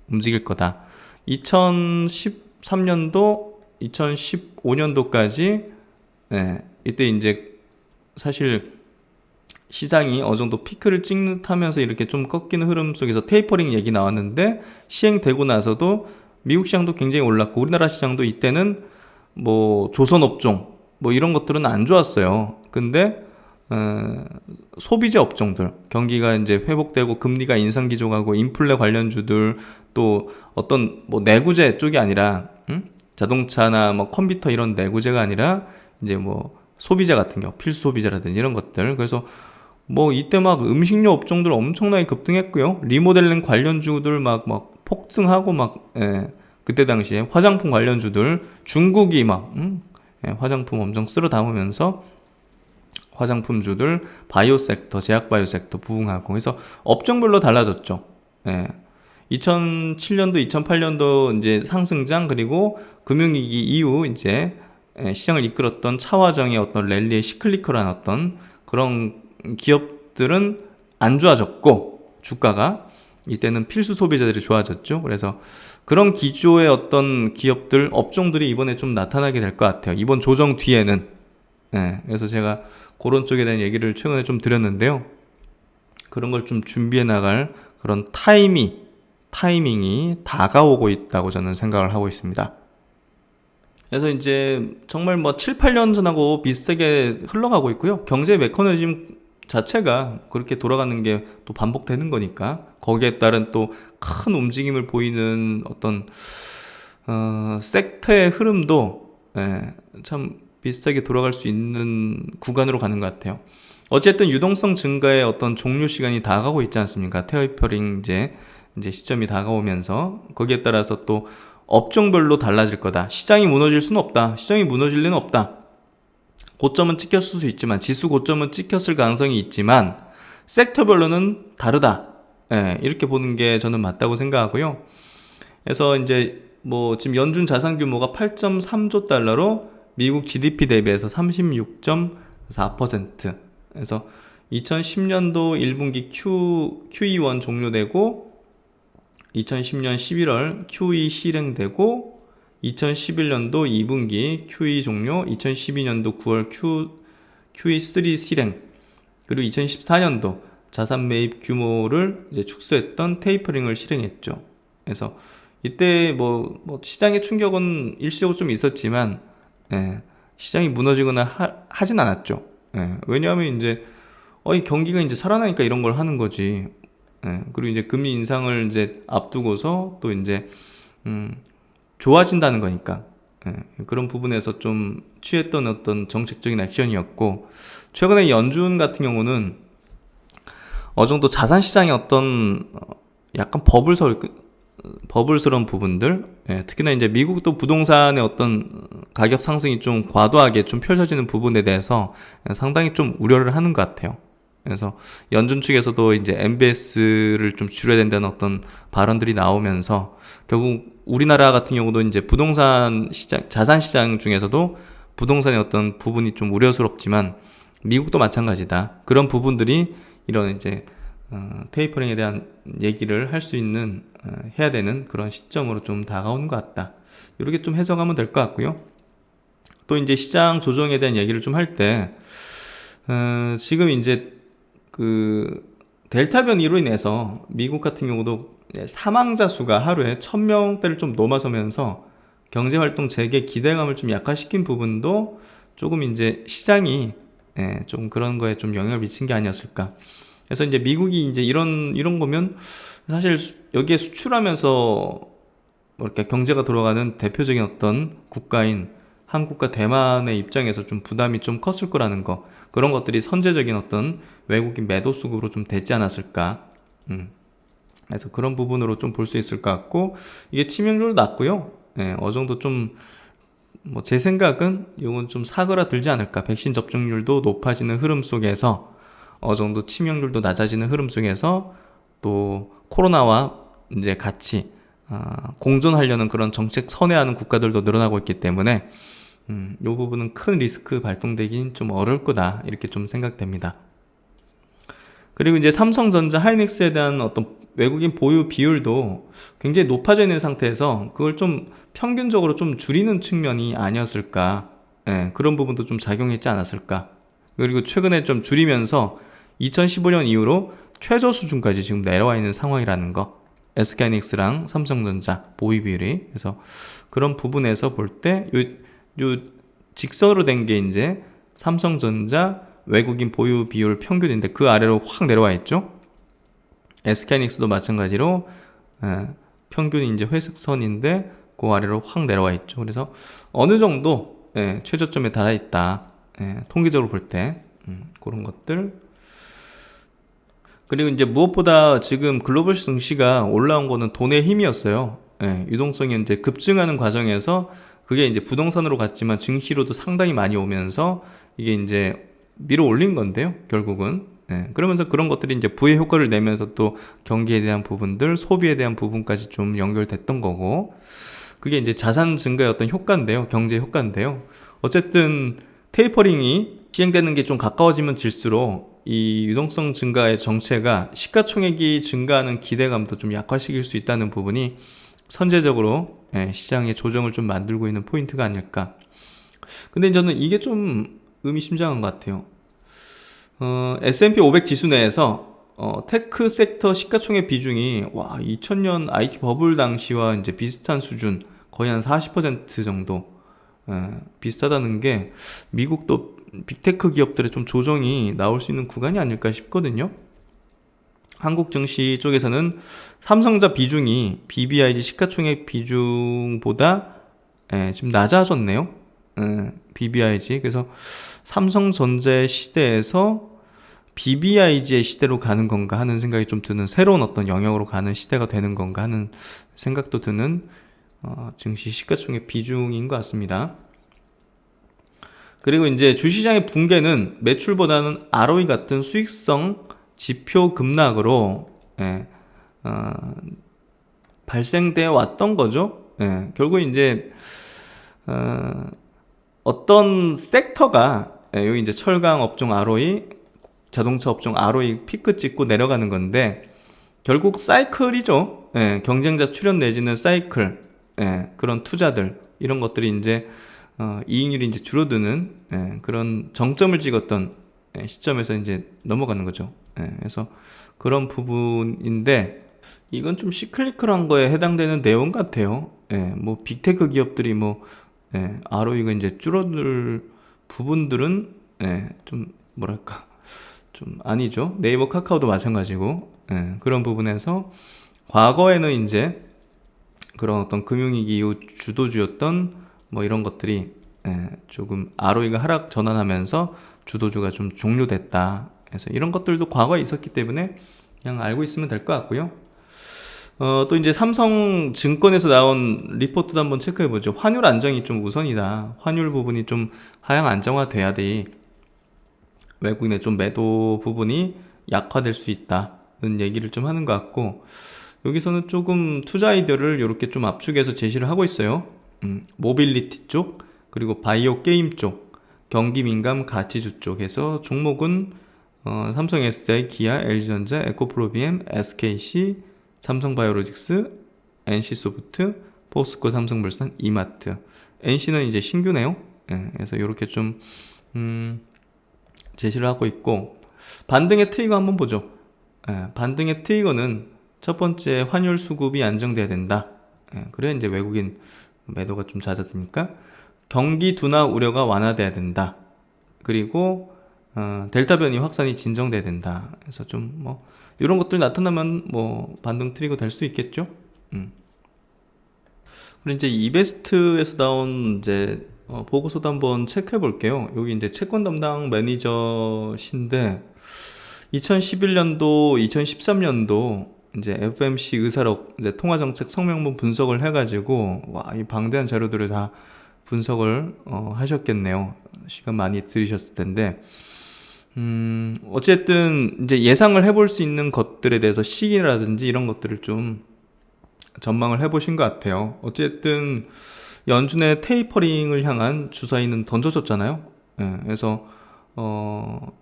움직일 거다. 2013년도, 2015년도까지 이때 이제 사실 시장이 어느 정도 피크를 찍듯하면서 이렇게 좀 꺾이는 흐름 속에서 테이퍼링 얘기 나왔는데 시행되고 나서도 미국 시장도 굉장히 올랐고 우리나라 시장도 이때는 뭐 조선업종 뭐 이런 것들은 안 좋았어요. 근데 소비재 업종들, 경기가 이제 회복되고 금리가 인상 기조가고 인플레 관련주들, 또 어떤 뭐 내구재 쪽이 아니라 자동차나 뭐 컴퓨터 이런 내구재가 아니라 이제 뭐 소비재 같은 경우 필수 소비재라든지 이런 것들. 그래서 뭐 이때 막 음식료 업종들 엄청나게 급등했고요. 리모델링 관련주들 막 폭등하고 막 그때 당시에 화장품 관련주들 중국이 막 화장품 엄청 쓸어 담으면서 화장품주들 바이오 섹터, 제약 바이오 섹터 부흥하고. 그래서 업종별로 달라졌죠. 2007년도, 2008년도 이제 상승장, 그리고 금융위기 이후 이제 시장을 이끌었던 차화정의 어떤 랠리의 시클리컬한 어떤 그런 기업들은 안 좋아졌고, 주가가 이때는 필수 소비자들이 좋아졌죠. 그래서 그런 기조의 어떤 기업들, 업종들이 이번에 좀 나타나게 될 것 같아요. 이번 조정 뒤에는. 그래서 제가 그런 쪽에 대한 얘기를 최근에 좀 드렸는데요. 그런 걸 좀 준비해 나갈 그런 타이밍이 다가오고 있다고 저는 생각을 하고 있습니다. 그래서 이제 정말 뭐 7, 8년 전하고 비슷하게 흘러가고 있고요. 경제 메커니즘 자체가 그렇게 돌아가는 게 또 반복되는 거니까, 거기에 따른 또 큰 움직임을 보이는 어떤 섹터의 흐름도 참 비슷하게 돌아갈 수 있는 구간으로 가는 것 같아요. 어쨌든 유동성 증가의 어떤 종료 시간이 다가오고 있지 않습니까? 테이퍼링 이제 시점이 다가오면서 거기에 따라서 또 업종별로 달라질 거다. 시장이 무너질 수는 없다. 시장이 무너질 리는 없다. 고점은 찍혔을 수 있지만, 지수 고점은 찍혔을 가능성이 있지만 섹터별로는 다르다. 이렇게 보는 게 저는 맞다고 생각하고요. 그래서 이제 뭐 지금 연준 자산 규모가 8.3조 달러로 미국 GDP 대비해서 36.4%. 그래서 2010년도 1분기 QE1 종료되고 2010년 11월 QE 실행되고 2011년도 2분기 QE 종료, 2012년도 9월 QE3 실행, 그리고 2014년도 자산 매입 규모를 이제 축소했던 테이퍼링을 실행했죠. 그래서 이때 뭐 시장의 충격은 일시적으로 좀 있었지만 시장이 무너지거나 하진 않았죠. 왜냐하면 이제 이 경기가 이제 살아나니까 이런 걸 하는 거지. 그리고 이제 금리 인상을 이제 앞두고서 또 이제 좋아진다는 거니까. 그런 부분에서 좀 취했던 어떤 정책적인 액션이었고, 최근에 연준 같은 경우는 어느 정도 자산 시장의 어떤 약간 버블스러운 부분들, 특히나 이제 미국도 부동산의 어떤 가격 상승이 좀 과도하게 좀 펼쳐지는 부분에 대해서 상당히 좀 우려를 하는 것 같아요. 그래서 연준 측에서도 이제 MBS를 좀 줄여야 된다는 어떤 발언들이 나오면서, 결국 우리나라 같은 경우도 이제 부동산 시장, 자산 시장 중에서도 부동산의 어떤 부분이 좀 우려스럽지만 미국도 마찬가지다. 그런 부분들이 이런 이제 테이퍼링에 대한 얘기를 할 수 있는, 해야 되는 그런 시점으로 좀 다가오는 것 같다. 이렇게 좀 해석하면 될 것 같고요. 또 이제 시장 조정에 대한 얘기를 좀 할 때, 지금 이제 그 델타 변이로 인해서 미국 같은 경우도 사망자 수가 하루에 1000명대를 좀 넘어서면서 경제활동 재개 기대감을 좀 약화시킨 부분도 조금 이제 시장이 좀 그런 거에 좀 영향을 미친 게 아니었을까. 그래서 이제 미국이 이제 이런 거면 사실 여기에 수출하면서 뭐 이렇게 경제가 돌아가는 대표적인 어떤 국가인 한국과 대만의 입장에서 좀 부담이 좀 컸을 거라는 거, 그런 것들이 선제적인 어떤 외국인 매도 수급으로 좀 됐지 않았을까. 그래서 그런 부분으로 좀 볼 수 있을 것 같고, 이게 치명률도 낮고요. 어느 정도 좀 뭐 제 생각은 이건 좀 사그라들지 않을까. 백신 접종률도 높아지는 흐름 속에서 어느 정도 치명률도 낮아지는 흐름 속에서 또 코로나와 이제 같이 공존하려는 그런 정책 선회하는 국가들도 늘어나고 있기 때문에 이 부분은 큰 리스크 발동되긴 좀 어려울 거다, 이렇게 좀 생각됩니다. 그리고 이제 삼성전자, 하이닉스에 대한 어떤 외국인 보유 비율도 굉장히 높아져 있는 상태에서 그걸 좀 평균적으로 좀 줄이는 측면이 아니었을까. 그런 부분도 좀 작용했지 않았을까. 그리고 최근에 좀 줄이면서 2015년 이후로 최저 수준까지 지금 내려와 있는 상황이라는 거. SK하이닉스랑 삼성전자 보유 비율이. 그래서 그런 부분에서 볼 때 요 직선으로 된 게 이제 삼성전자 외국인 보유 비율 평균인데 그 아래로 확 내려와 있죠. SK하이닉스도 마찬가지로 평균이 이제 회색 선인데 그 아래로 확 내려와 있죠. 그래서 어느 정도 최저점에 달아 있다. 통계적으로 볼 때 그런 것들. 그리고 이제 무엇보다 지금 글로벌 증시가 올라온 거는 돈의 힘이었어요. 유동성이 이제 급증하는 과정에서 그게 이제 부동산으로 갔지만 증시로도 상당히 많이 오면서 이게 이제 밀어 올린 건데요. 결국은. 그러면서 그런 것들이 이제 부의 효과를 내면서 또 경기에 대한 부분들, 소비에 대한 부분까지 좀 연결됐던 거고, 그게 이제 자산 증가의 어떤 효과인데요. 경제 효과인데요. 어쨌든 테이퍼링이 시행되는 게 좀 가까워지면 질수록 이 유동성 증가의 정체가 시가총액이 증가하는 기대감도 좀 약화시킬 수 있다는 부분이 선제적으로 시장의 조정을 좀 만들고 있는 포인트가 아닐까. 근데 저는 이게 좀 의미심장한 것 같아요. S&P 500 지수 내에서 테크 섹터 시가총액 비중이 2000년 IT 버블 당시와 이제 비슷한 수준, 거의 한 40% 정도 비슷하다는 게 미국도 빅테크 기업들의 좀 조정이 나올 수 있는 구간이 아닐까 싶거든요. 한국 증시 쪽에서는 삼성전자 비중이 BBIG 시가총액 비중보다 지금 낮아졌네요. BBIG. 그래서 삼성전자의 시대에서 BBIG의 시대로 가는 건가 하는 생각이 좀 드는, 새로운 어떤 영역으로 가는 시대가 되는 건가 하는 생각도 드는 증시 시가총액 비중인 것 같습니다. 그리고 이제 주시장의 붕괴는 매출보다는 ROE 같은 수익성 지표 급락으로 발생되어 왔던 거죠. 결국 이제 어떤 섹터가 여기 이제 철강 업종 ROE, 자동차 업종 ROE 피크 찍고 내려가는 건데 결국 사이클이죠. 경쟁자 출현 내지는 사이클, 그런 투자들 이런 것들이 이제 이익률이 이제 줄어드는 그런 정점을 찍었던 시점에서 이제 넘어가는 거죠. 그래서 그런 부분인데 이건 좀 시클리컬한 거에 해당되는 내용 같아요. 뭐 빅테크 기업들이 뭐 ROE가 이제 줄어들 부분들은 좀 뭐랄까 좀 아니죠. 네이버 카카오도 마찬가지고 그런 부분에서 과거에는 이제 그런 어떤 금융위기 이후 주도주였던 뭐 이런 것들이 조금 ROE가 하락 전환하면서 주도주가 좀 종료됐다. 그래서 이런 것들도 과거에 있었기 때문에 그냥 알고 있으면 될 것 같고요. 또 이제 삼성증권에서 나온 리포트도 한번 체크해보죠. 환율 안정이 좀 우선이다. 환율 부분이 좀 하향 안정화돼야 돼. 외국인의 좀 매도 부분이 약화될 수 있다는 얘기를 좀 하는 것 같고, 여기서는 조금 투자 아이디어를 이렇게 좀 압축해서 제시를 하고 있어요. 모빌리티 쪽, 그리고 바이오 게임 쪽, 경기 민감 가치주 쪽에서 종목은 삼성 SDI, 기아, LG전자, 에코프로비엠, SKC, 삼성바이오로직스, NC소프트, 포스코, 삼성물산, 이마트. NC는 이제 신규네요. 그래서 이렇게 좀 제시를 하고 있고, 반등의 트리거 한번 보죠. 반등의 트리거는 첫 번째 환율 수급이 안정돼야 된다. 그래야 이제 외국인 매도가 좀 잦아드니까. 경기 둔화 우려가 완화돼야 된다. 그리고 델타 변이 확산이 진정돼야 된다. 그래서 좀 뭐 이런 것들 나타나면 뭐 반등 트리거 될 수 있겠죠. 그리고 이제 이베스트에서 나온 이제 보고서도 한번 체크해 볼게요. 여기 이제 채권 담당 매니저신데 2011년도, 2013년도 이제 FMC 의사록 이제 통화정책 성명문 분석을 해가지고 이 방대한 자료들을 다 분석을 하셨겠네요. 시간 많이 들이셨을 텐데 어쨌든 이제 예상을 해볼 수 있는 것들에 대해서 시기라든지 이런 것들을 좀 전망을 해보신 것 같아요. 어쨌든 연준의 테이퍼링을 향한 주사위는 던져졌잖아요. 그래서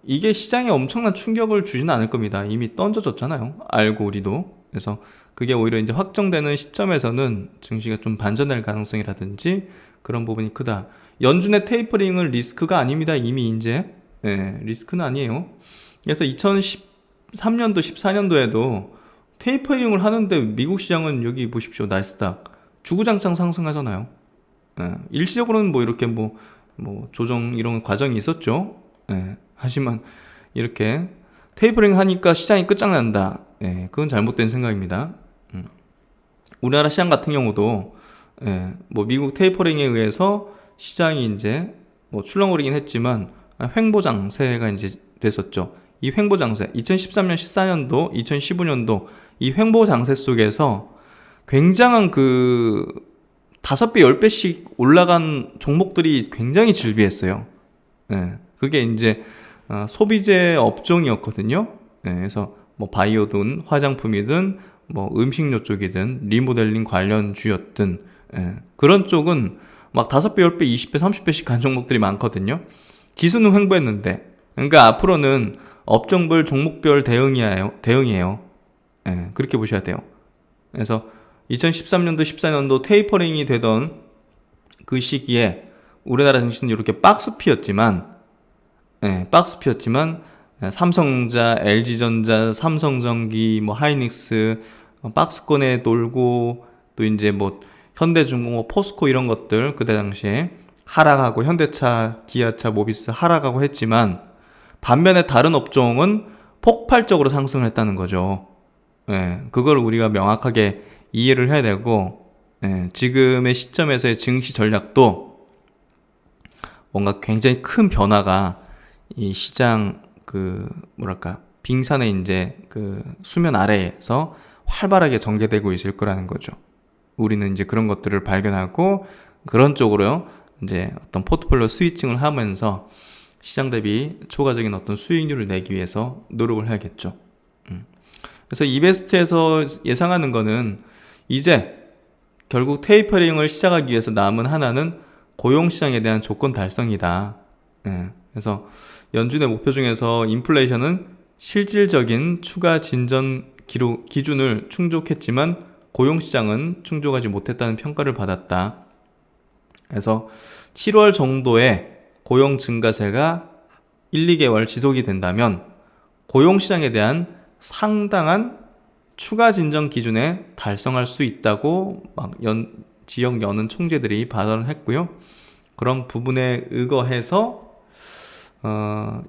이게 시장에 엄청난 충격을 주지는 않을 겁니다. 이미 던져졌잖아요. 알고 우리도. 그래서 그게 오히려 이제 확정되는 시점에서는 증시가 좀 반전될 가능성이라든지 그런 부분이 크다. 연준의 테이퍼링은 리스크가 아닙니다. 이미 이제 리스크는 아니에요. 그래서 2013년도, 14년도에도 테이퍼링을 하는데 미국 시장은 여기 보십시오. 나스닥 주구장창 상승하잖아요. 일시적으로는 뭐 이렇게 뭐 뭐 조정 이런 과정이 있었죠. 예, 하지만 이렇게 테이퍼링 하니까 시장이 끝장난다. 예, 그건 잘못된 생각입니다. 우리나라 시장 같은 경우도 예, 뭐 미국 테이퍼링에 의해서 시장이 이제 뭐 출렁거리긴 했지만 횡보장세가 이제 됐었죠. 이 횡보장세 2013년, 14년도, 2015년도 이 횡보장세 속에서 굉장한 그 5배, 10배씩 올라간 종목들이 굉장히 즐비했어요. 예, 그게 이제 소비재 업종이었거든요. 예, 그래서 뭐 바이오든 화장품이든 뭐 음식료 쪽이든 리모델링 관련주였든 예, 그런 쪽은 막 5배, 10배, 20배, 30배씩 간 종목들이 많거든요. 지수는 횡보했는데 그러니까 앞으로는 업종별 종목별 대응이에요. 예, 그렇게 보셔야 돼요. 그래서 2013년도, 14년도 테이퍼링이 되던 그 시기에 우리나라 증시는 이렇게 박스피였지만 삼성전자, LG전자, 삼성전기, 뭐 하이닉스 박스권에 돌고 또 이제 뭐 현대중공업, 포스코 이런 것들 그때 당시에 하락하고 현대차, 기아차, 모비스 하락하고 했지만 반면에 다른 업종은 폭발적으로 상승을 했다는 거죠. 예, 그걸 우리가 명확하게 이해를 해야 되고 지금의 시점에서의 증시 전략도 뭔가 굉장히 큰 변화가 이 시장 그 뭐랄까 빙산의 이제 그 수면 아래에서 활발하게 전개되고 있을 거라는 거죠. 우리는 이제 그런 것들을 발견하고 그런 쪽으로 이제 어떤 포트폴리오 스위칭을 하면서 시장 대비 초과적인 어떤 수익률을 내기 위해서 노력을 해야겠죠. 그래서 이베스트에서 예상하는 거는 이제 결국 테이퍼링을 시작하기 위해서 남은 하나는 고용시장에 대한 조건 달성이다. 그래서 연준의 목표 중에서 인플레이션은 실질적인 추가 진전 기준을 충족했지만 고용시장은 충족하지 못했다는 평가를 받았다. 그래서 7월 정도에 고용 증가세가 1, 2개월 지속이 된다면 고용시장에 대한 상당한 추가 진정 기준에 달성할 수 있다고 막 지역 여는 총재들이 발언을 했고요. 그런 부분에 의거해서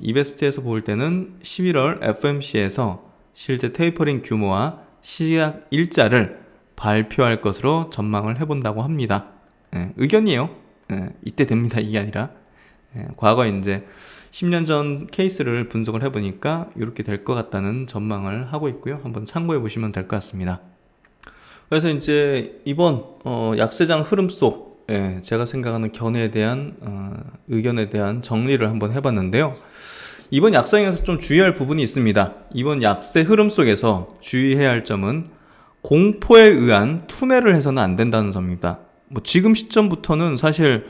이베스트에서 볼 때는 11월 FMC에서 실제 테이퍼링 규모와 시작 일자를 발표할 것으로 전망을 해본다고 합니다. 의견이에요. 이때 됩니다. 이게 아니라 과거 이제 10년 전 케이스를 분석을 해보니까 이렇게 될 것 같다는 전망을 하고 있고요. 한번 참고해 보시면 될 것 같습니다. 그래서 이제 이번 약세장 흐름 속 제가 생각하는 견해에 대한 의견에 대한 정리를 한번 해봤는데요. 이번 약세장에서 좀 주의할 부분이 있습니다. 이번 약세 흐름 속에서 주의해야 할 점은 공포에 의한 투매를 해서는 안 된다는 점입니다. 뭐 지금 시점부터는 사실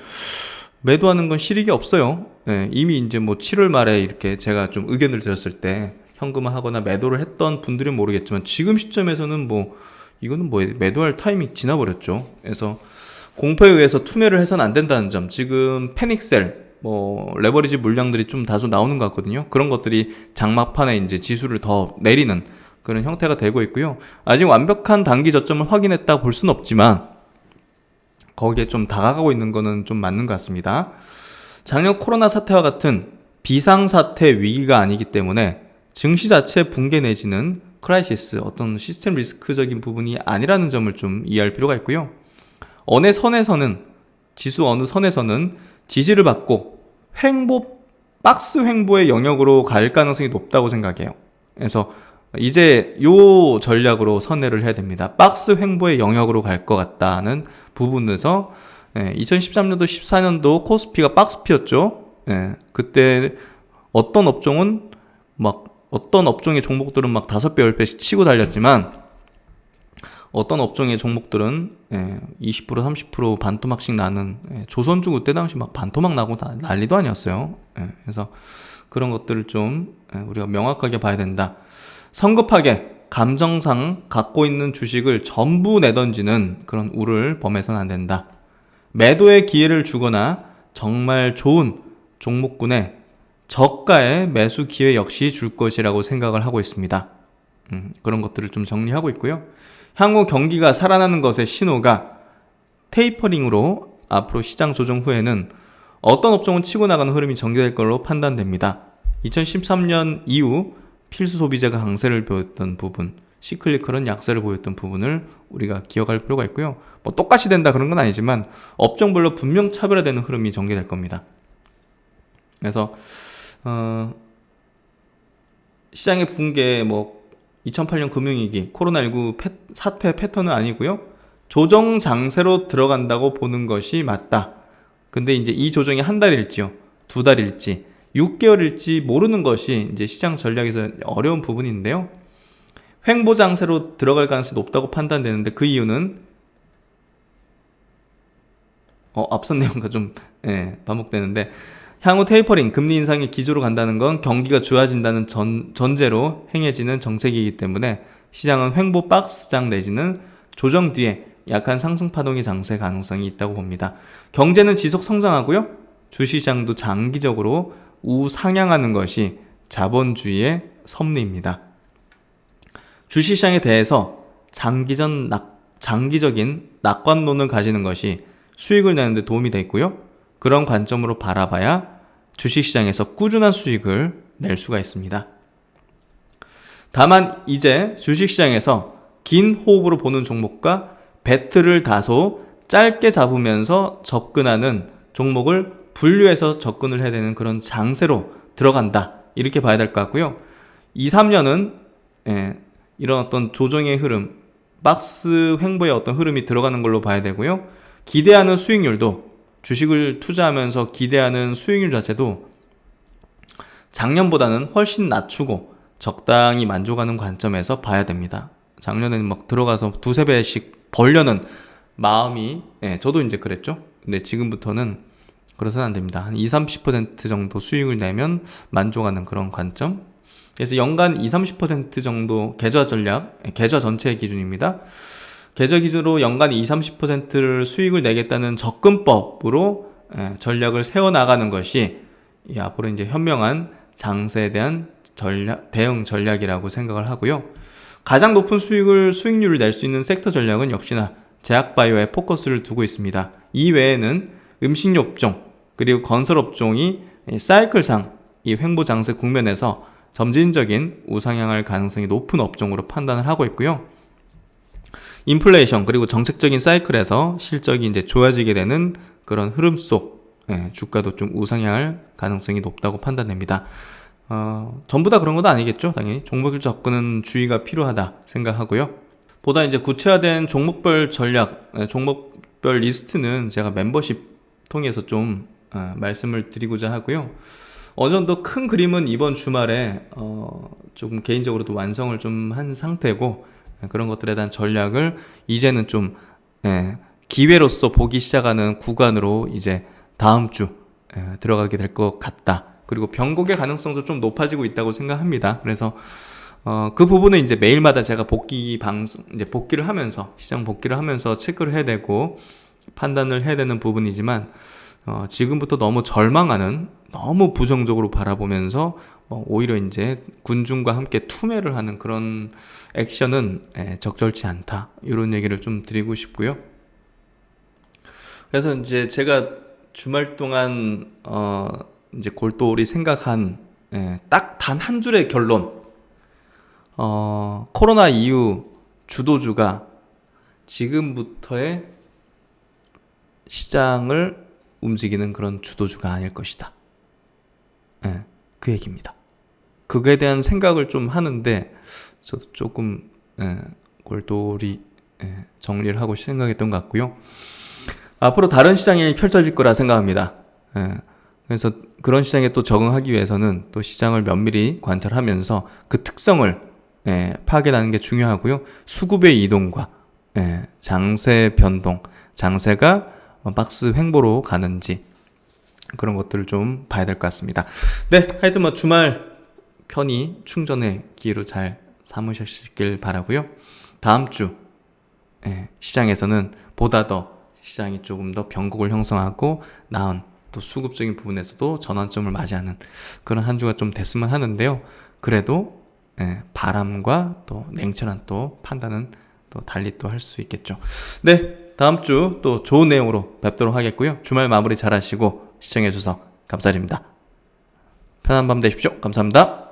매도하는 건 실익이 없어요. 이미 이제 뭐 7월 말에 이렇게 제가 좀 의견을 드렸을 때 현금화하거나 매도를 했던 분들은 모르겠지만 지금 시점에서는 뭐 이거는 뭐 매도할 타이밍이 지나버렸죠. 그래서 공포에 의해서 투매를 해서는 안 된다는 점. 지금 패닉셀, 뭐 레버리지 물량들이 좀 다소 나오는 것 같거든요. 그런 것들이 장막판에 이제 지수를 더 내리는 그런 형태가 되고 있고요. 아직 완벽한 단기 저점을 확인했다 볼 수는 없지만 거기에 좀 다가가고 있는 거는 좀 맞는 것 같습니다. 작년 코로나 사태와 같은 비상사태 위기가 아니기 때문에 증시 자체 붕괴 내지는 크라이시스, 어떤 시스템 리스크적인 부분이 아니라는 점을 좀 이해할 필요가 있고요. 지수 어느 선에서는 지지를 받고 박스 횡보의 영역으로 갈 가능성이 높다고 생각해요. 그래서 이제 요 전략으로 선회를 해야 됩니다. 박스 횡보의 영역으로 갈 것 같다는 부분에서 2013년도 14년도 코스피가 박스피였죠. 그때 어떤 업종의 종목들은 막 5배, 10배씩 치고 달렸지만 어떤 업종의 종목들은 20%, 30% 반토막씩 나는 조선주 그때 당시 막 반토막 나고 난리도 아니었어요. 그래서 그런 것들을 좀 우리가 명확하게 봐야 된다. 성급하게 감정상 갖고 있는 주식을 전부 내던지는 그런 우를 범해서는 안 된다. 매도의 기회를 주거나 정말 좋은 종목군에 저가의 매수 기회 역시 줄 것이라고 생각을 하고 있습니다. 그런 것들을 좀 정리하고 있고요. 향후 경기가 살아나는 것의 신호가 테이퍼링으로 앞으로 시장 조정 후에는 어떤 업종은 치고 나가는 흐름이 전개될 걸로 판단됩니다. 2013년 이후 필수 소비재가 강세를 보였던 부분, 시클리컬은 약세를 보였던 부분을 우리가 기억할 필요가 있고요. 뭐 똑같이 된다 그런 건 아니지만 업종별로 분명 차별화되는 흐름이 전개될 겁니다. 그래서 시장의 붕괴, 뭐 2008년 금융위기, 코로나19 사태 패턴은 아니고요. 조정 장세로 들어간다고 보는 것이 맞다. 근데 이제 이 조정이 한 달일지요, 두 달일지, 6개월일지 모르는 것이 이제 시장 전략에서 어려운 부분인데요. 횡보 장세로 들어갈 가능성이 높다고 판단되는데 그 이유는 앞선 내용과 좀 반복되는데, 향후 테이퍼링, 금리 인상의 기조로 간다는 건 경기가 좋아진다는 전제로 행해지는 정책이기 때문에 시장은 횡보 박스장 내지는 조정 뒤에 약한 상승 파동의 장세 가능성이 있다고 봅니다. 경제는 지속 성장하고요. 주시장도 장기적으로 우상향하는 것이 자본주의의 섭리입니다. 주시장에 대해서 장기적인 낙관론을 가지는 것이 수익을 내는 데 도움이 돼 있고요. 그런 관점으로 바라봐야 주식시장에서 꾸준한 수익을 낼 수가 있습니다. 다만 이제 주식시장에서 긴 호흡으로 보는 종목과 배틀을 다소 짧게 잡으면서 접근하는 종목을 분류해서 접근을 해야 되는 그런 장세로 들어간다, 이렇게 봐야 될 것 같고요. 2, 3년은 이런 어떤 조정의 흐름, 박스 횡보의 어떤 흐름이 들어가는 걸로 봐야 되고요. 기대하는 수익률도, 주식을 투자하면서 기대하는 수익률 자체도 작년보다는 훨씬 낮추고 적당히 만족하는 관점에서 봐야 됩니다. 작년에는 막 들어가서 두세 배씩 벌려는 마음이, 저도 이제 그랬죠. 근데 지금부터는 그래서는 안 됩니다. 한 20-30% 정도 수익을 내면 만족하는 그런 관점. 그래서 연간 20-30% 정도 계좌 전략, 계좌 전체의 기준입니다. 계좌 기준으로 연간 20-30%를 수익을 내겠다는 접근법으로 전략을 세워나가는 것이 앞으로 이제 현명한 장세에 대한 대응 전략이라고 생각을 하고요. 가장 높은 수익률을 낼 수 있는 섹터 전략은 역시나 제약바이오에 포커스를 두고 있습니다. 이 외에는 음식료 업종, 그리고 건설 업종이 사이클상 이 횡보 장세 국면에서 점진적인 우상향할 가능성이 높은 업종으로 판단을 하고 있고요. 인플레이션, 그리고 정책적인 사이클에서 실적이 이제 좋아지게 되는 그런 흐름 속 주가도 좀 우상향할 가능성이 높다고 판단됩니다. 전부 다 그런 것도 아니겠죠. 당연히 종목을 접근은 주의가 필요하다 생각하고요. 보다 이제 구체화된 종목별 전략, 종목별 리스트는 제가 멤버십 통해서 좀 말씀을 드리고자 하고요. 어느 정도 큰 그림은 이번 주말에 조금 개인적으로도 완성을 좀 한 상태고, 그런 것들에 대한 전략을 이제는 좀 기회로서 보기 시작하는 구간으로 이제 다음 주 들어가게 될 것 같다. 그리고 변곡의 가능성도 좀 높아지고 있다고 생각합니다. 그래서 그 부분은 이제 매일마다 제가 복귀를 하면서, 시장 복귀를 하면서 체크를 해야 되고 판단을 해야 되는 부분이지만, 지금부터 너무 절망하는, 너무 부정적으로 바라보면서 오히려 이제 군중과 함께 투매를 하는 그런 액션은 적절치 않다, 이런 얘기를 좀 드리고 싶고요. 그래서 이제 제가 주말 동안 이제 골똘히 생각한 딱 단 한 줄의 결론, 코로나 이후 주도주가 지금부터의 시장을 움직이는 그런 주도주가 아닐 것이다. 그 얘기입니다. 그거에 대한 생각을 좀 하는데 저도 조금 골똘히 정리를 하고 생각했던 것 같고요. 앞으로 다른 시장이 펼쳐질 거라 생각합니다. 그래서 그런 시장에 또 적응하기 위해서는 또 시장을 면밀히 관찰하면서 그 특성을 파악해나가는 게 중요하고요. 수급의 이동과 장세 변동, 장세가 박스 횡보로 가는지, 그런 것들을 좀 봐야 될 것 같습니다. 네, 하여튼 뭐 주말 편히 충전의 기회로 잘 삼으셨길 바라고요. 다음 주 시장에서는 보다 더 시장이 조금 더 변곡을 형성하고 나은, 또 수급적인 부분에서도 전환점을 맞이하는 그런 한 주가 좀 됐으면 하는데요. 그래도 바람과 또 냉철한 또 판단은 또 달리 또 할 수 있겠죠. 네, 다음 주 또 좋은 내용으로 뵙도록 하겠고요. 주말 마무리 잘 하시고 시청해주셔서 감사드립니다. 편안한 밤 되십시오. 감사합니다.